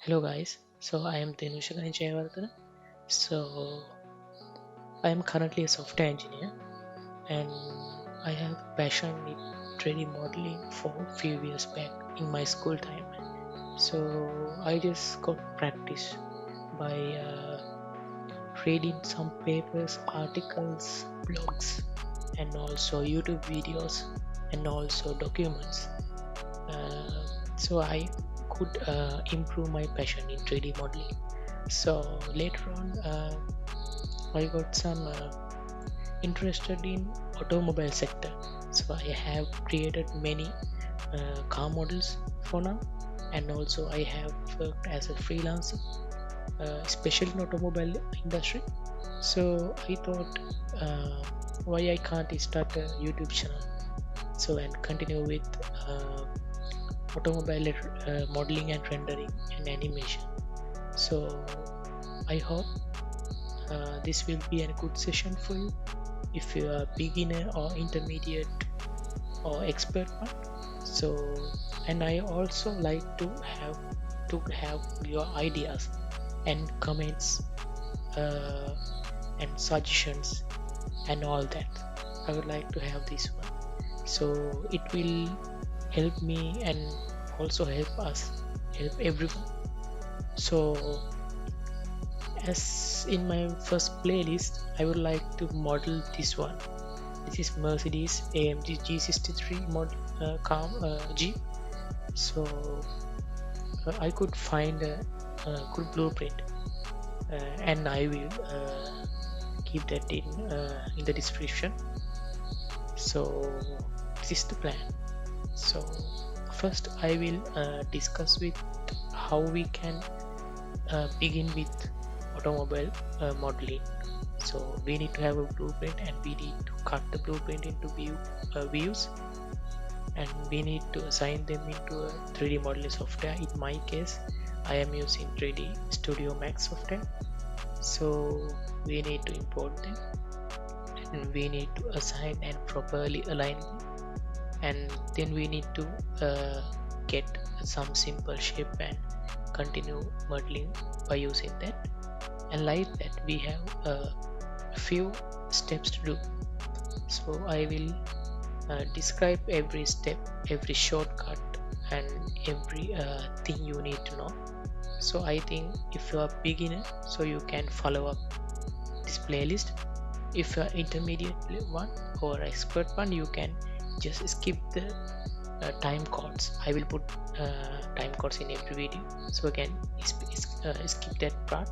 Hello guys, so I am Jayawardena. So I am currently a software engineer and I have passion in 3D modeling for few years back in my school time. So I just got practice by reading some papers, articles, blogs, and also YouTube videos and also documents. Uh, so I could improve my passion in 3D modeling. So later on, I got some interested in automobile sector. So I have created many car models for now, and also I have worked as a freelancer, especially in automobile industry. So I thought, why I can't start a YouTube channel? So and continue with automobile modeling and rendering and animation. So I hope this will be a good session for you if you are beginner or intermediate or expert one. So and I also like to have your ideas and comments uh, and suggestions and all that. I would like to have this one, so it will help me and also help everyone. So as in my first playlist, I would like to model this one. This is Mercedes AMG G63 model car Jeep. So I could find a good blueprint, and I will keep that in the description. So this is the plan. So first I will discuss with how we can begin with automobile modeling. So we need to have a blueprint and we need to cut the blueprint into views, and we need to assign them into a 3D modeling software. In my case, I am using 3D Studio Max software. So we need to import them and we need to assign and properly align them, and then we need to get some simple shape and continue modeling by using that. And like that we have a few steps to do. So I will describe every step, every shortcut, and every thing you need to know. So I think if you are beginner, so you can follow up this playlist. If you are intermediate one or expert one, you can just skip the time codes. I will put time codes in every video, so again skip that part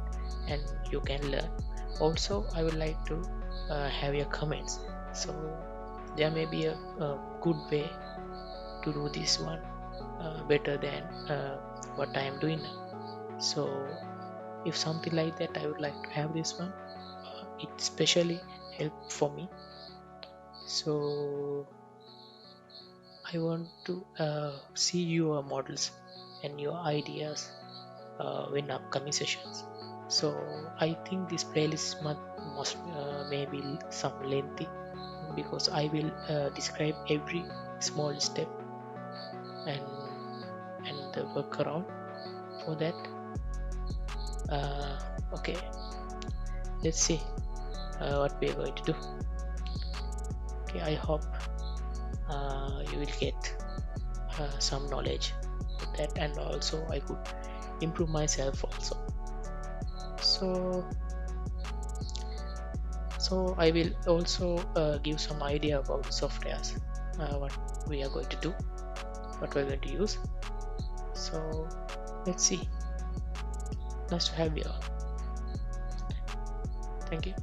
and you can learn. Also I would like to have your comments, so there may be a good way to do this one better than what I am doing now. So if something like that, I would like to have this one. It especially help for me. So I want to see your models and your ideas in upcoming sessions. So I think this playlist must maybe some lengthy, because I will describe every small step and the workaround for that. Okay, let's see what we are going to do. Okay, I hope you will get some knowledge with that, and also I could improve myself also. So I will also give some idea about softwares, what we are going to do, what we are going to use. So let's see. Nice to have you all. Thank you.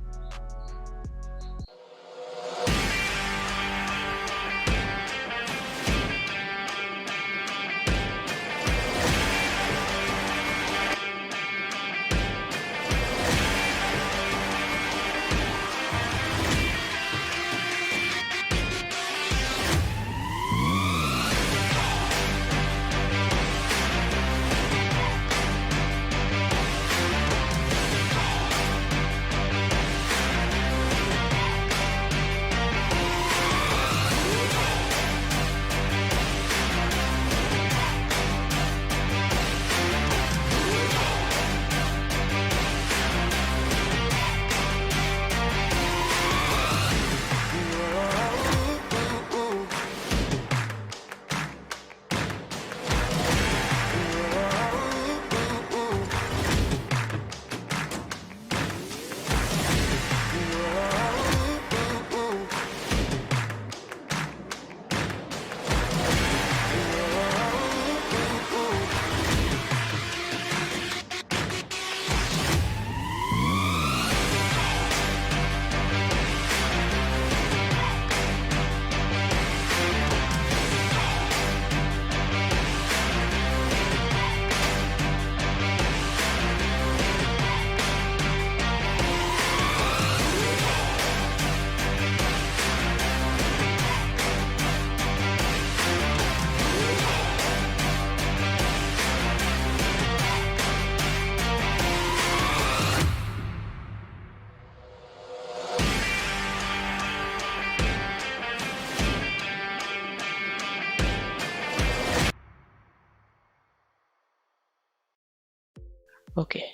Okay,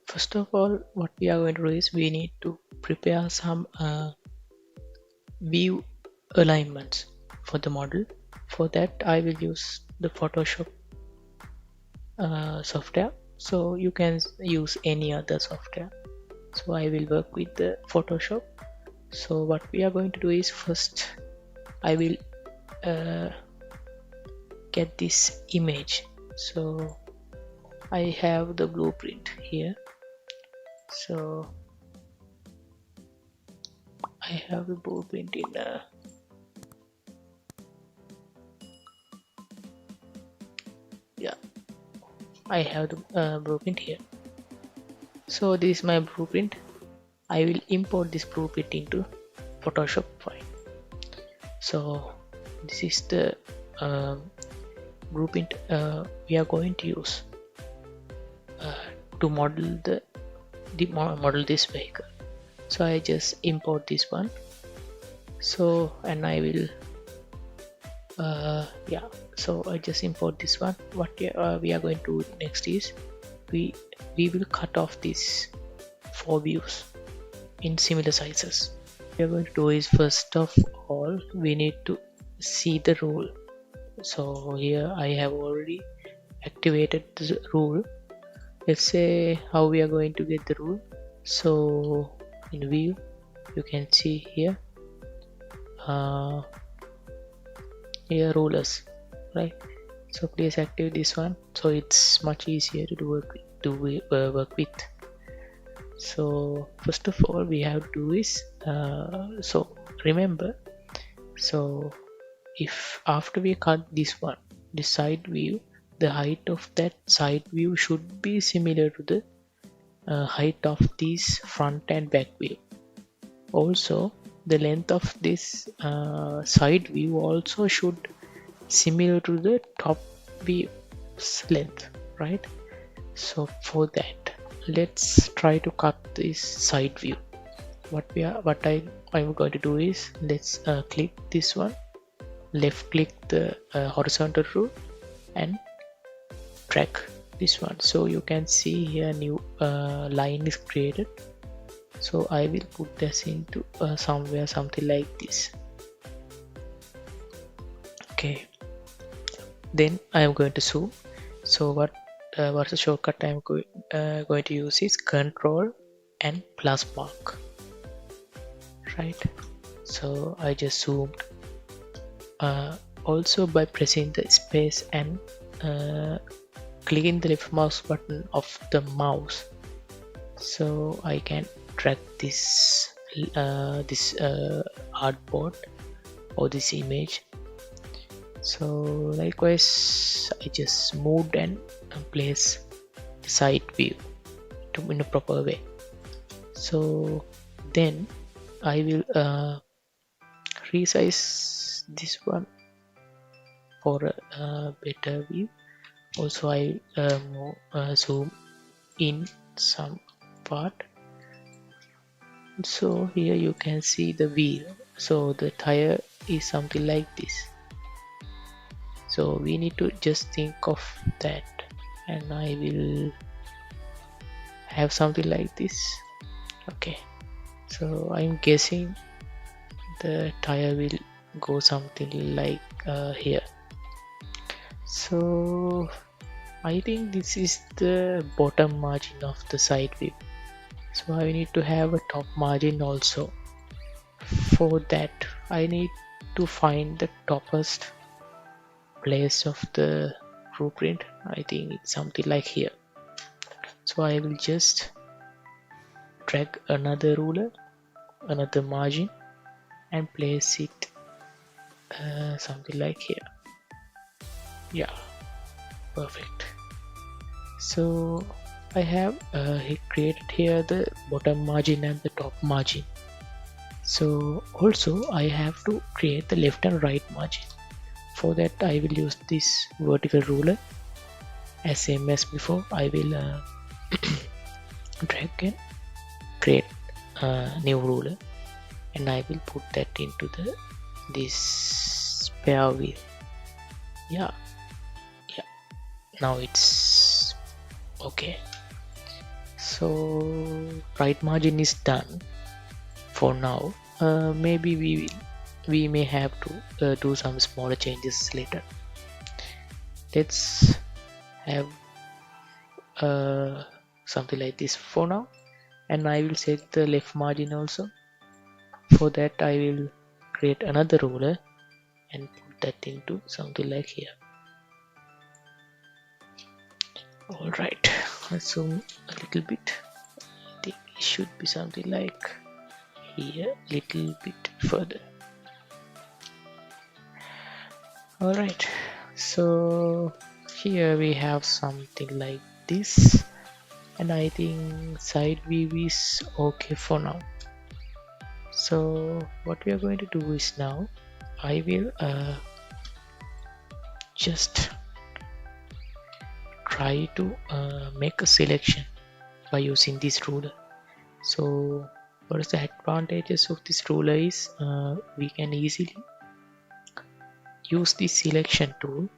first of all, what we are going to do is we need to prepare some view alignments for the model. For that, I will use the Photoshop software. So you can use any other software. So I will work with the Photoshop. So what we are going to do is first I will uh, get this image. So I have the blueprint here. So I have the blueprint in yeah, I have the blueprint here. So this is my blueprint. I will import this blueprint into Photoshop file. So this is the blueprint we are going to use to model model this vehicle. So I just import this one. So and I will yeah, so I just import this one. What we are going to do next is we will cut off these 4 views in similar sizes. We are going to do is first of all we need to see the rule. So here I have already activated the rule. Let's say how we are going to get the rule. So in view you can see here here rulers, right? So please activate this one so it's much easier to work with. So first of all we have to do is so remember, so if after we cut this one, the side view, the height of that side view should be similar to the height of this front and back view. Also the length of this side view also should similar to the top view's length, right? So for that let's try to cut this side view. What I'm going to do is let's click this one, left click the horizontal rule and drag this one. So you can see here new line is created. So I will put this into somewhere something like this. Okay, then I am going to zoom. So what's the shortcut I'm going to use is Control and plus mark, right? So I just zoomed. Also by pressing the space and clicking the left mouse button of the mouse, so I can drag this artboard or this image. So likewise I just moved and place the side view in a proper way. So then I will resize this one for a better view. Also I zoom in some part. So here you can see the wheel. So the tire is something like this. So we need to just think of that, and I will have something like this. Okay, so I'm guessing the tire will go something like here. So I think this is the bottom margin of the side view. So I need to have a top margin also. For that I need to find the topmost place of the blueprint. I think it's something like here. So I will just drag another ruler, another margin and place it something like here. Yeah, perfect. So I have created here the bottom margin and the top margin. So also I have to create the left and right margin. For that I will use this vertical ruler as same as before. I will drag and create a new ruler and I will put that into this spare wheel. Yeah, now it's okay. So right margin is done for now. Maybe we may have to do some smaller changes later. Let's have something like this for now, and I will set the left margin also. For that I will create another ruler and put that into something like here. Alright, let's zoom a little bit. I think it should be something like here, little bit further. Alright, so here we have something like this, and I think side view is okay for now. So what we are going to do is now I will just try to make a selection by using this ruler. So what is the advantages of this ruler is we can easily use the selection tool,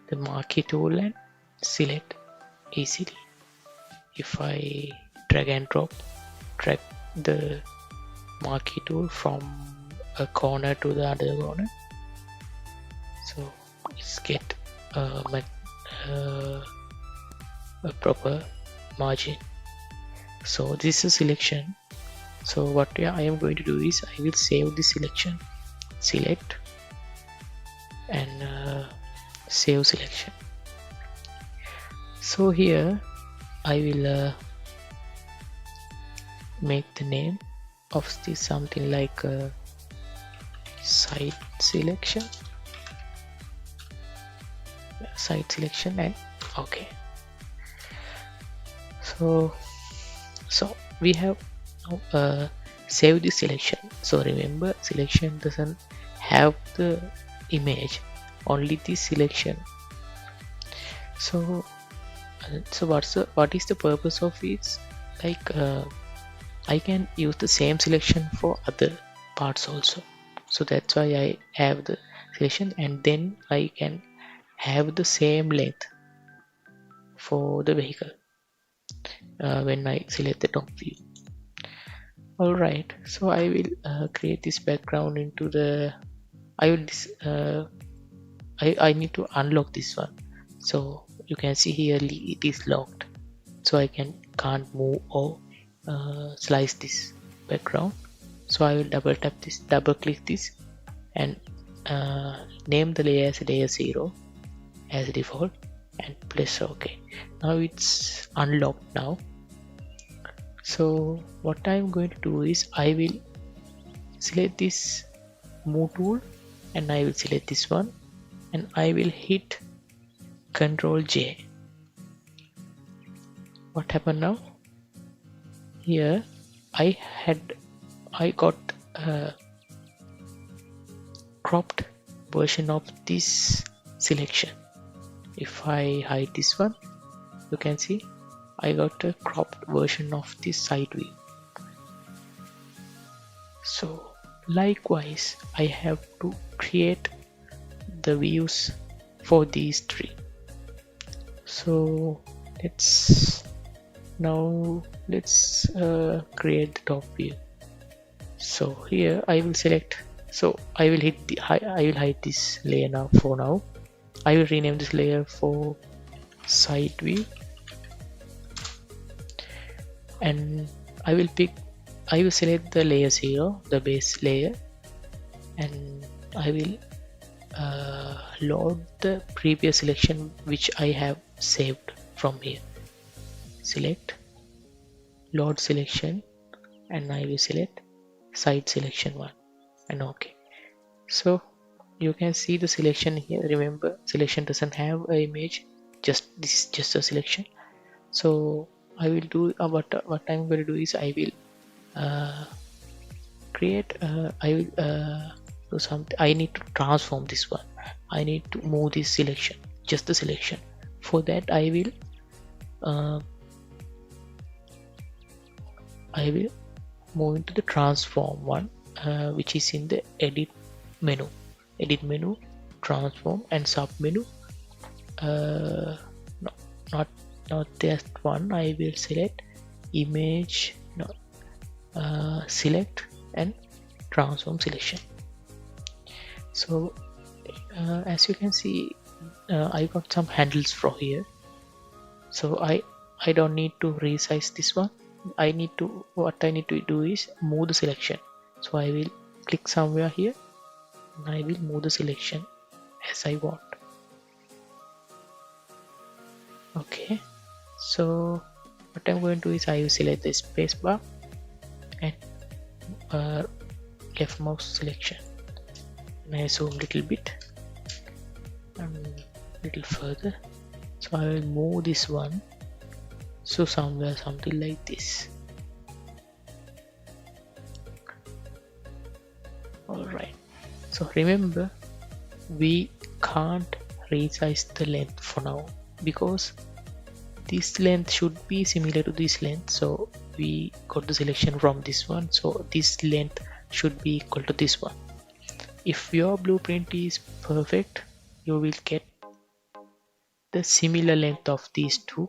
the marquee tool, and select easily. If I drag and drag the marquee tool from a corner to the other corner, so it's get a proper margin. So this is a selection. So what I am going to do is I will save the selection, select, and save selection. So here I will make the name of this something like side selection, and okay. So we have now saved the selection. So remember, selection doesn't have the image, only the selection. So what is the purpose of it? Like I can use the same selection for other parts also. So that's why I have the selection, and then I can have the same length for the vehicle when I select the top view. Alright, so I will create this background into the I need to unlock this one. So you can see here it is locked, so I can't move or slice this background. So I will double click this, and name the layer as layer 0 as default, and press OK. Now it's unlocked now. So what I'm going to do is I will select this move tool, and I will select this one, and I will hit Ctrl J. What happened now? Here I got a cropped version of this selection. If I hide this one, you can see I got a cropped version of this side view. So likewise I have to create the views for these three. So let's create the top view. So here I will select, so I will hide this layer now. For now I will rename this layer for side view, and I will select the layer 0, the base layer, and I will load the previous selection which I have saved from here. Select, load selection, and I will select side selection 1, and OK. So you can see the selection here. Remember, selection doesn't have an image, this is just a selection. So I will do what I'm going to do is I will create I will do something. I need to transform this one. I need to move this selection, just the selection. For that I will move into the transform one, which is in the edit menu, transform, and sub menu. No, not not that one. I will select image, no, select and transform selection. So as you can see, I got some handles from here, so I don't need to resize this one. What I need to do is move the selection. So I will click somewhere here and I will move the selection as I want. Okay, so what I'm going to do is I will select the space bar and left mouse selection, and I zoom a little bit and little further. So I will move this one so somewhere something like this. Alright, so remember, we can't resize the length for now because this length should be similar to this length. So we got the selection from this one, so this length should be equal to this one. If your blueprint is perfect, you will get the similar length of these two.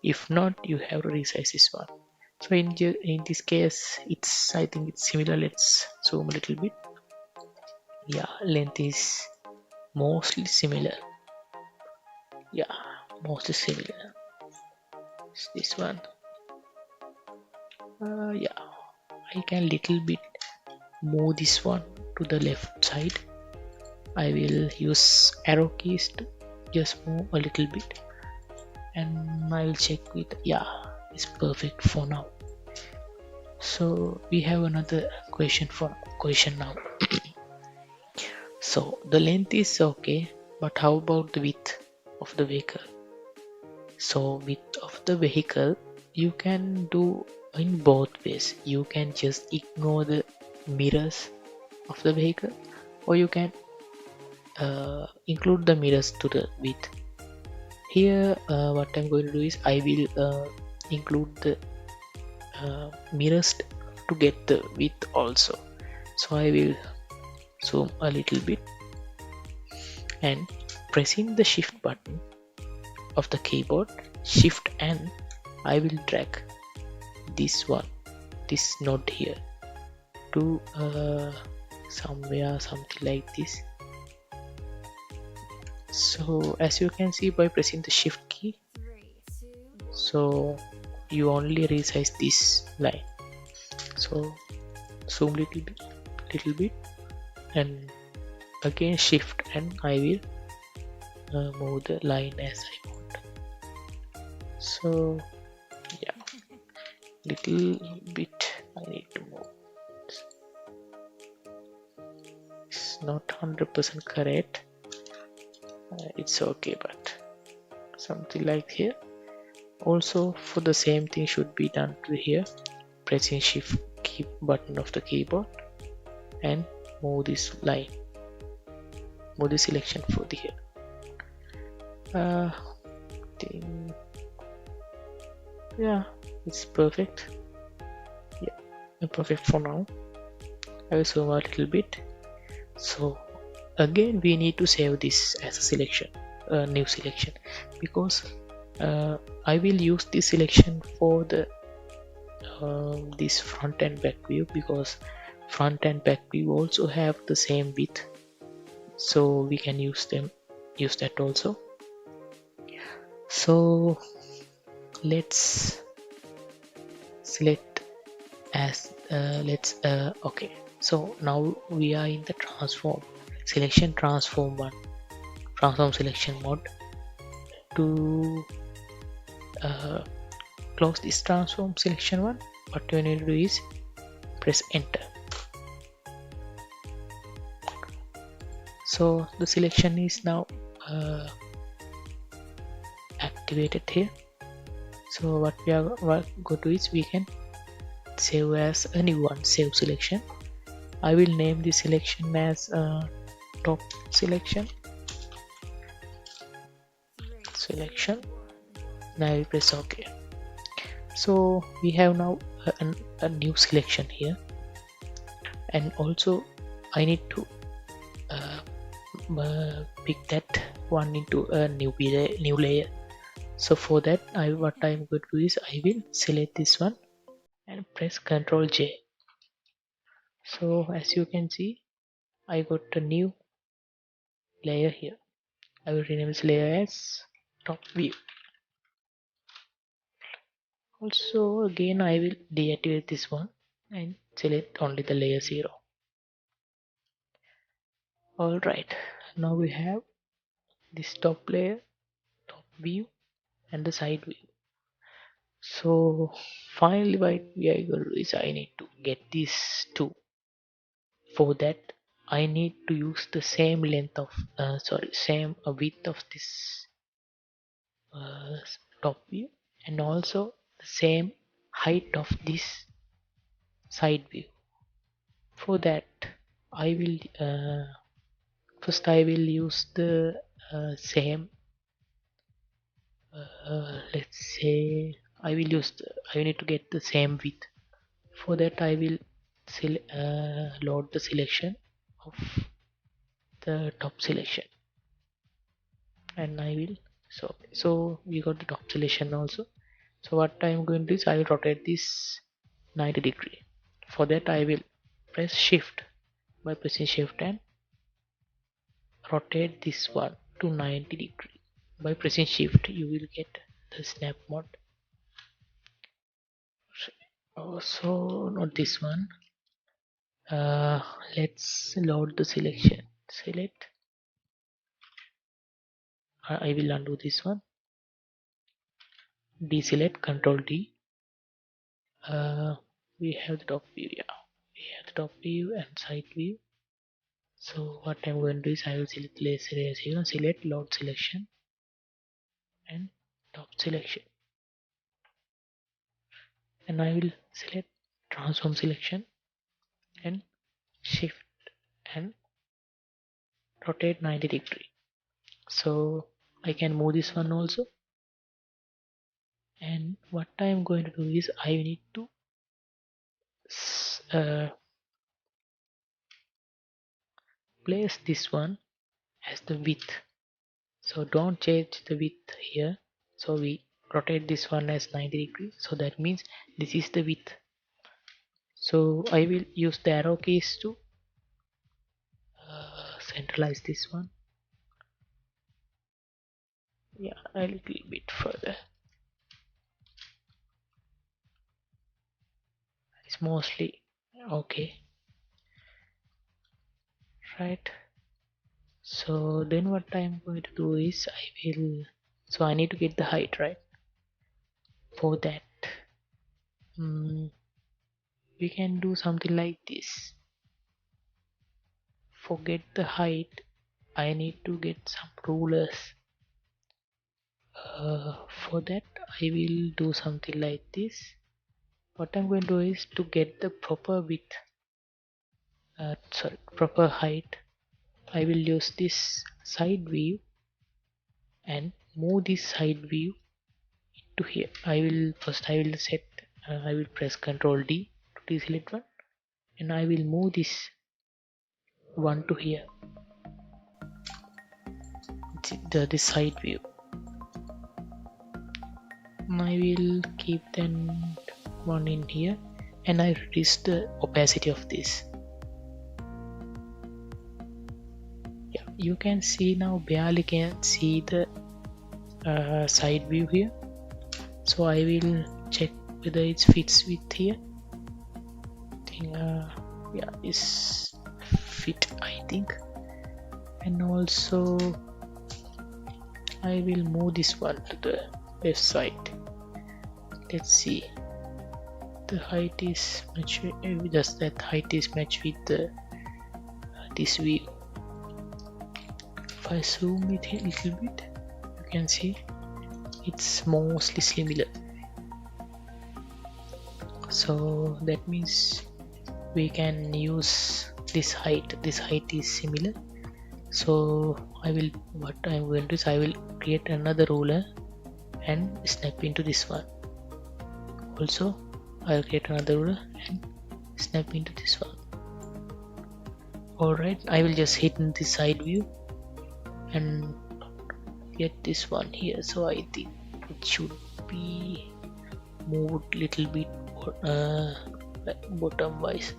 If not, you have to resize this one. So in this case, I think it's similar. Let's zoom a little bit. Yeah, length is mostly similar. Yeah, mostly similar. It's this one. Yeah, I can little bit move this one to the left side. I will use arrow keys to just move a little bit, and I will check with, yeah, it's perfect for now. So we have another question now. So the length is okay, but how about the width of the vehicle? So width of the vehicle you can do in both ways. You can just ignore the mirrors of the vehicle, or you can include the mirrors to the width. Here what I'm going to do is I will include the mirrors to get the width also. So I will zoom a little bit and pressing the shift button of the keyboard, shift and I will drag this node here to somewhere something like this. So as you can see, by pressing the shift key, so you only resize this line. So zoom little bit and again shift and I will move the line as I want. So yeah, little bit I need to move. It's not 100% correct. It's okay, but something like here. Also for the same thing should be done to here, pressing shift key button of the keyboard and move this line, move the selection for the here. Yeah, it's perfect. Yeah, perfect for now. I will zoom out a little bit. So again we need to save this as a selection, new selection, because I will use this selection for the this front and back view, because front and back view also have the same width, so we can use that also. So let's select as okay, so now we are in the transform selection mode. To close this transform selection one, what you need to do is press enter. So the selection is now activated here. So what we are going to do is we can save as a new one, save selection. I will name this selection as top selection. Now I will press OK. So we have now a new selection here, and also I need to pick that one into a new layer. So for that, what I'm going to do is I will select this one and press Ctrl J. So as you can see, I got a new layer here. I will rename this layer as top view. Also again I will deactivate this one and select only the layer 0. Alright, now we have this top layer, top view and the side view. So finally what we are going to do is I need to get these two. For that I need to use the same length of same width of this uh, top view and also the same height of this side view. For that I will first I will use the same let's say I will use I need to get the same width. For that I will load the selection of the top selection and I will so we got the top selection also. So what I am going to do is I will rotate this 90°. For that I will press shift. By pressing shift and rotate this one to 90°. By pressing shift you will get the snap mode. Also not this one. Let's load the selection. Select. I will undo this one. Deselect. Control D. We have the top view. Yeah, we have the top view and side view. So what I'm going to do is I will select layer 0, select load selection and top selection, and I will select transform selection and shift and rotate 90°. So I can move this one also. And what I am going to do is I need to place this one as the width. So don't change the width here. So we rotate this one as 90°. So that means this is the width. So I will use the arrow keys to centralize this one. Yeah, a little bit further. It's mostly okay. Right. So then what I'm going to do is I need to get the height, right? For that we can do something like this. Forget the height, I need to get some rulers. For that I will do something like this. What I'm going to do is to get the proper width, proper height, I will use this side view and move this side view to here. I will set I will press Ctrl D to deselect one and I will move this one to here, this side view. I will keep then one in here and I reduce the opacity of this. Yeah, you can see now barely can see the side view here. So I will check whether it fits with here. Yeah, is fit I think. And also I will move this one to the left side. Let's see, the height is match, just that height is matched with the this view. If I zoom it a little bit, you can see it's mostly similar. So that means we can use this height is similar. So what I'm going to do is I will create another ruler and snap into this one. Also I'll create another ruler and snap into this one. Alright, I will just hit in this side view and get this one here. So I think it should be moved little bit bottom wise.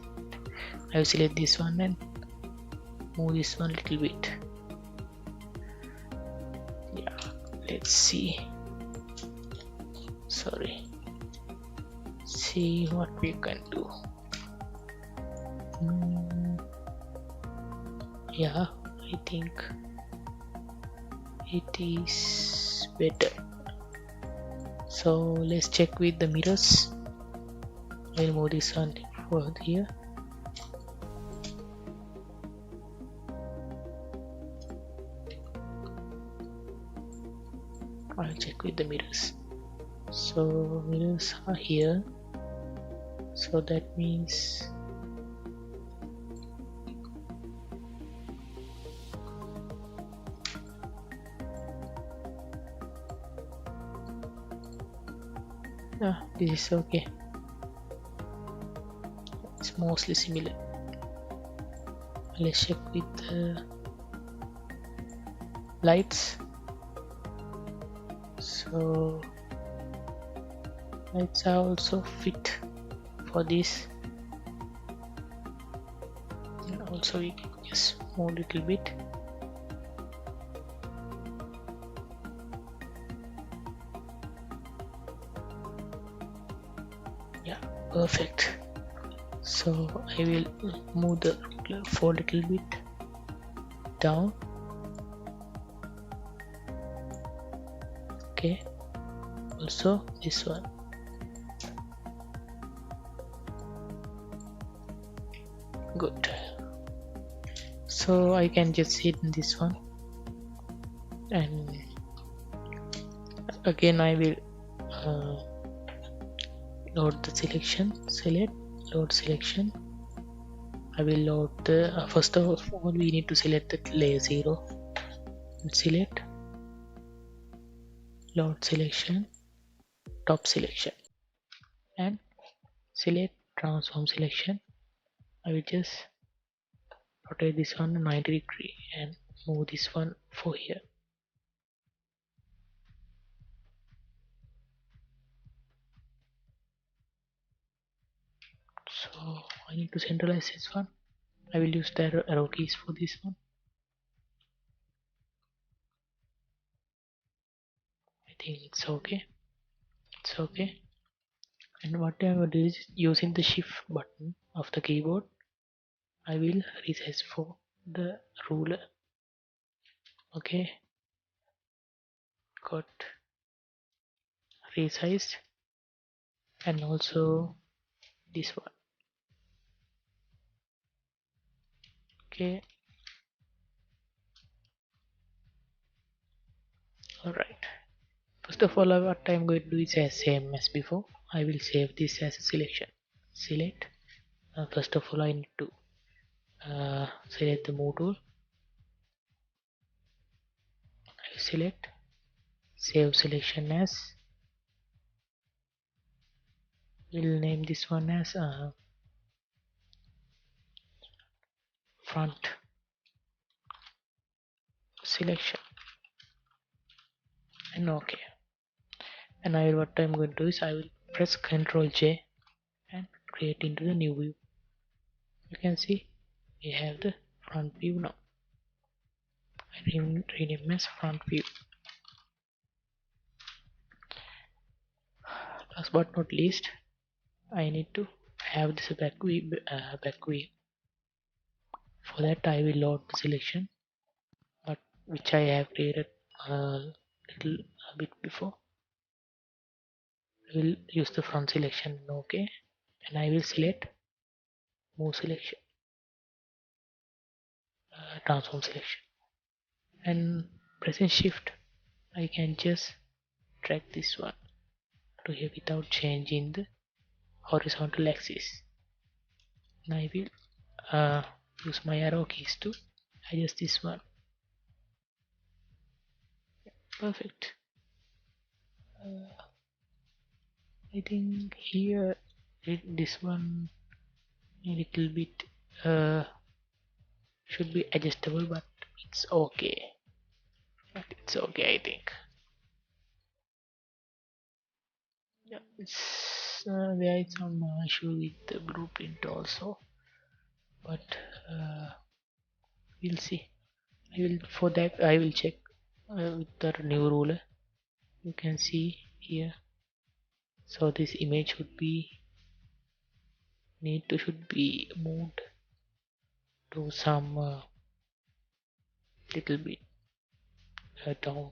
I will select this one and move this one little bit. Yeah, let's see. Sorry, see what we can do. Yeah, I think it is better. So let's check with the mirrors. I'll move this one for here. I'll check with the mirrors. So mirrors are here, so that means this is okay. It's mostly similar. Let's check with the lights. So lights are also fit for this, and also we can just move a little bit. Yeah, perfect. So I will move the for a little bit down. Okay, also this one. Good. So I can just hit this one, and again I will load the selection. Select, load selection. I will load the first of all we need to select the layer 0. Select, load selection, top selection, and select transform selection. I will just rotate this one 90 degree and move this one for here. So I need to centralize this one. I will use the arrow keys for this one. I think it's okay. It's okay. And what I will do is using the shift button of the keyboard, I will resize for the ruler. Okay, got resized, and also this one. Okay, alright. First of all, what I'm going to do is as same as before. I will save this as a selection. Select. First of all, I need to select the move tool. I will select, save selection as. We'll name this one as front selection, and okay. And what I'm going to do is I will press Ctrl J and create into the new view. You can see we have the front view now. I rename as front view. Last but not least, I need to have this back view. For that, I will load the selection, but which I have created a little a bit before. I will use the front selection. Okay, and I will select move selection, transform selection, and pressing shift I can just drag this one to here without changing the horizontal axis. And I will use my arrow keys to adjust this one. Perfect. I think here this one a little bit should be adjustable, but it's okay. I think. Yeah, there is some issue with the blueprint also, but uh, we'll see. I will for that I will check with the new ruler. You can see here. So this image should be moved to some little bit down.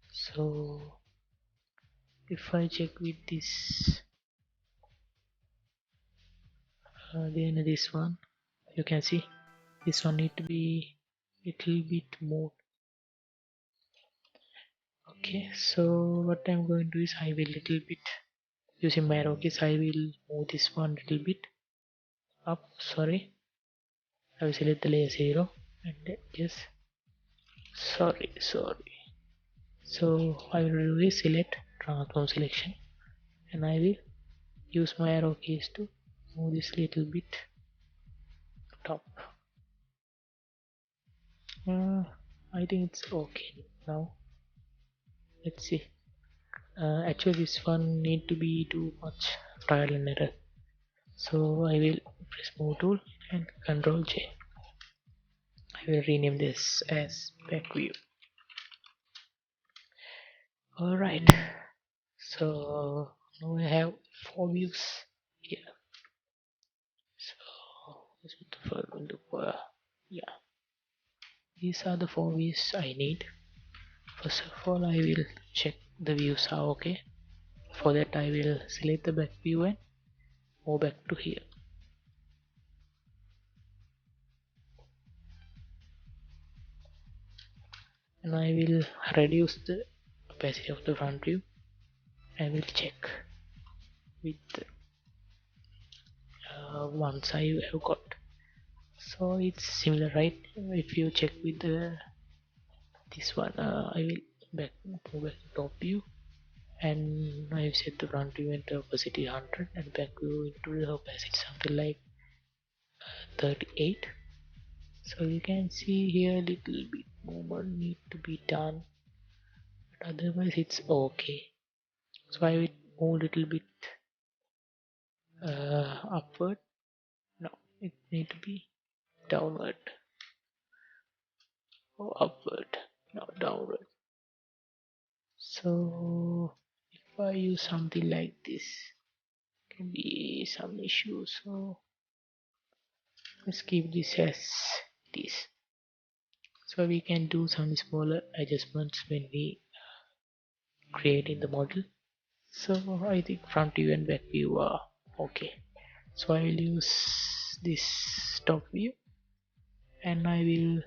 So if I check with this, then this one, you can see this one need to be little bit more. Okay, so what I'm going to do is I will little bit using my arrow keys. I will move this one little bit up. Sorry, I will select the layer 0 and just sorry. So I will reselect transform selection and I will use my arrow keys to move this little bit top. I think it's okay now. Let's see. Actually, this one need to be too much trial and error. So I will press move tool and Control J. I will rename this as back view. Alright, so now I have 4 views here. So this is the first one. Yeah, these are the 4 views I need. First of all, I will check the views are okay. For that, I will select the back view and move back to here. And I will reduce the opacity of the front view. I will check with once I have got. So it's similar, right? If you check with this one, I will move back to top view, and I set the front view into opacity 100 and back view into the opacity something like 38. So you can see here little bit movement need to be done, but otherwise it's okay. So I will move little bit upward. No, it need to be downward or upward. No, downward. So if I use something like this, can be some issue. So let's keep this as this. So we can do some smaller adjustments when we create in the model. So I think front view and back view are okay. So I will use this top view and I will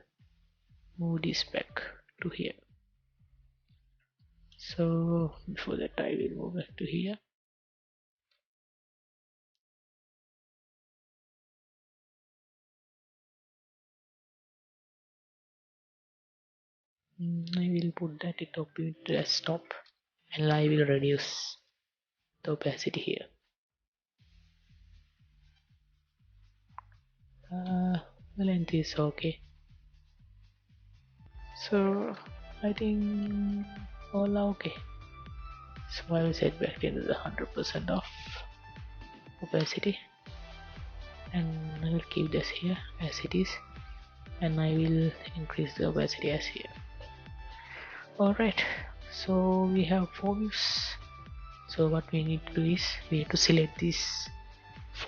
move this back to here. So before that I will move back to here. I will put that it up to desktop and I will reduce the opacity here. The length is okay. So I think all are okay. So I will set back into the 100% of opacity and I will keep this here as it is and I will increase the opacity as here. Alright, so we have 4 views. So what we need to do is we need to select this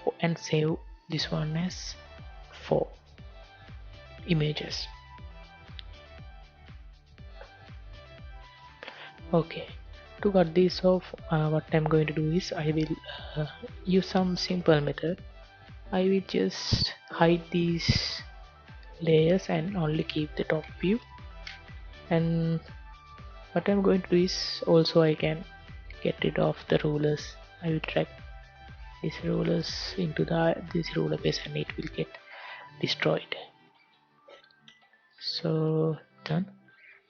4 and save this one as 4 images. Okay, to cut this off, what I'm going to do is I will use some simple method. I will just hide these layers and only keep the top view, and what I'm going to do is also I can get rid of the rulers. I will drag these rulers into this ruler base and it will get destroyed. So done.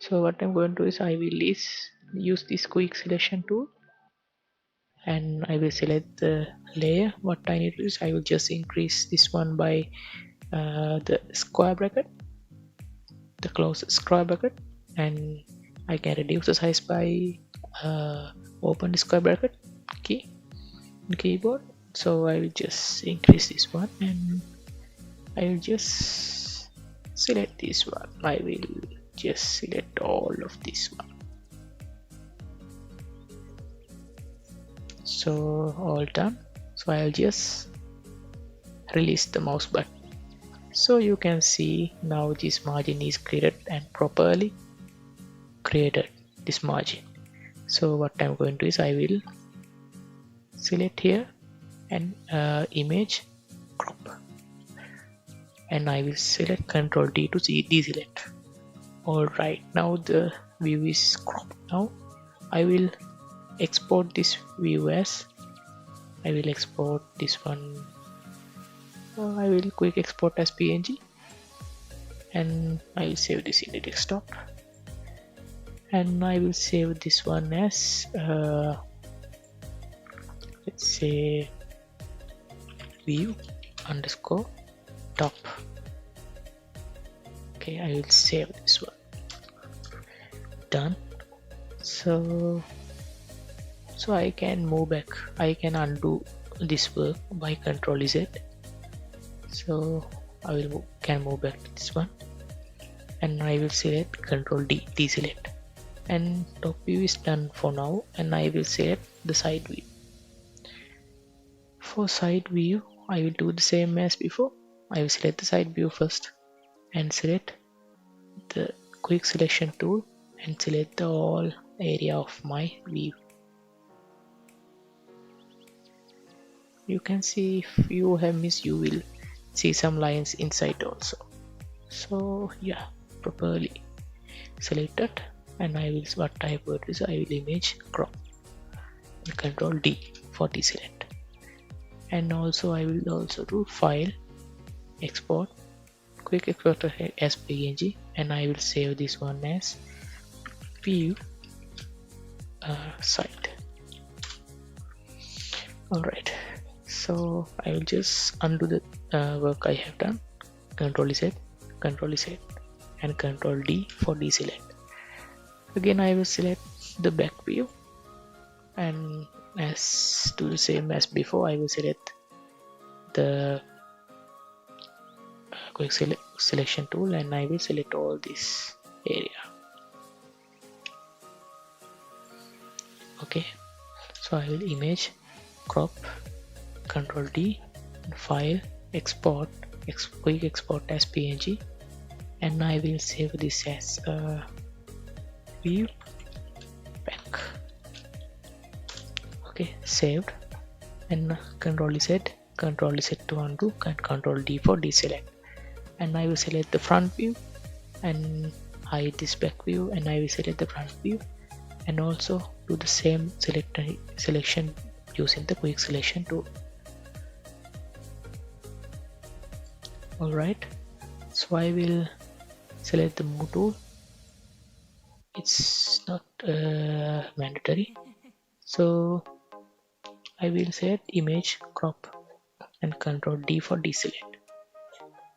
So what I'm going to do is I will use this quick selection tool and I will select the layer. What I need to do is I will just increase this one by the square bracket, the close square bracket, and I can reduce the size by open square bracket, keyboard. So I will just increase this one, and I will just select this one. I will just select all of this one. So all done. So I'll just release the mouse button. So you can see now this margin is created and properly created this margin. So what I'm going to is I will select here and image crop, and I will select Ctrl D to deselect. Alright, now the view is cropped. Now I will export this view as I will export this one. I will quick export as PNG, and I will save this in the desktop, and I will save this one as let's say view underscore top. Okay, I will save this one. Done. So I can move back. I can undo this work by Ctrl Z. So I can move back to this one, and I will select Ctrl D, deselect, and top view is done for now. And I will select the side view. For side view, I will do the same as before. I will select the side view first and select the quick selection tool and select the whole area of my view. You can see if you have missed, you will see some lines inside also. So yeah, properly selected, and I will what type word is I will image crop. Control D for deselect, and also I will also do file export, quick export as PNG, and I will save this one as view site. Alright, so I will just undo the work I have done. Control Z, and Control D for deselect. Again I will select the back view, and as do the same as before, I will select the quick selection tool, and I will select all this area. Okay, so I will image crop, Control D, file export, quick export as PNG, and I will save this as view back. Okay, saved, and Control Z to undo, and Control D for deselect, and I will select the front view and hide this back view, and I will select the front view and also do the same selection using the quick selection tool. Alright, so I will select the move tool. It's not mandatory, so I will select image crop and Control D for deselect,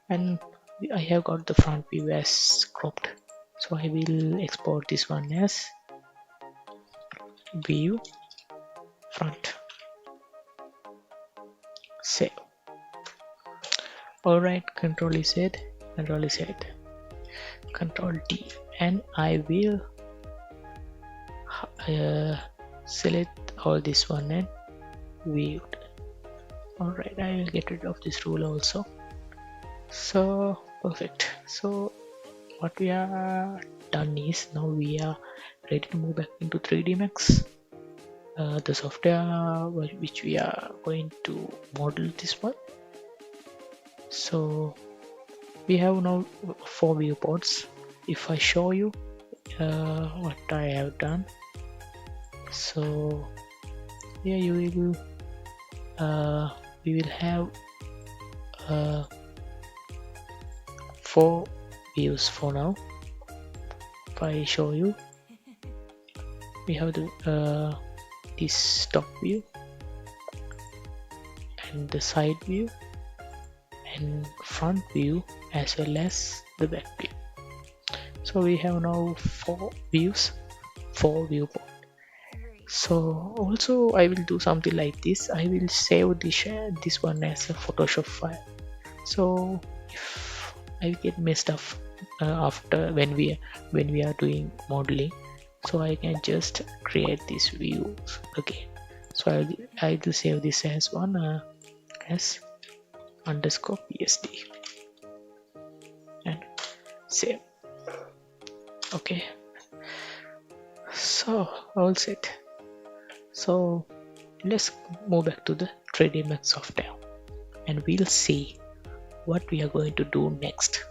and I have got the front view as cropped, so I will export this one as view front. Save. Alright, Control Z, Control D, and I will select all this one and viewed. Alright, I will get rid of this rule also. So perfect. So what we are done is now we are ready to move back into 3D Max. The software which we are going to model this one. So we have now 4 viewports. If I show you what I have done, so here you will we will have 4 views for now. If I show you, we have the this top view and the side view and front view as well as the back view. So we have now 4 views, 4 viewports. So also I will do something like this. I will save this one as a Photoshop file. So if I get messed up after when we are doing modeling, so I can just create this view again. So I will save this as one as underscore PSD and save. Okay, so all set. So let's move back to the 3D Max software and we'll see what we are going to do next.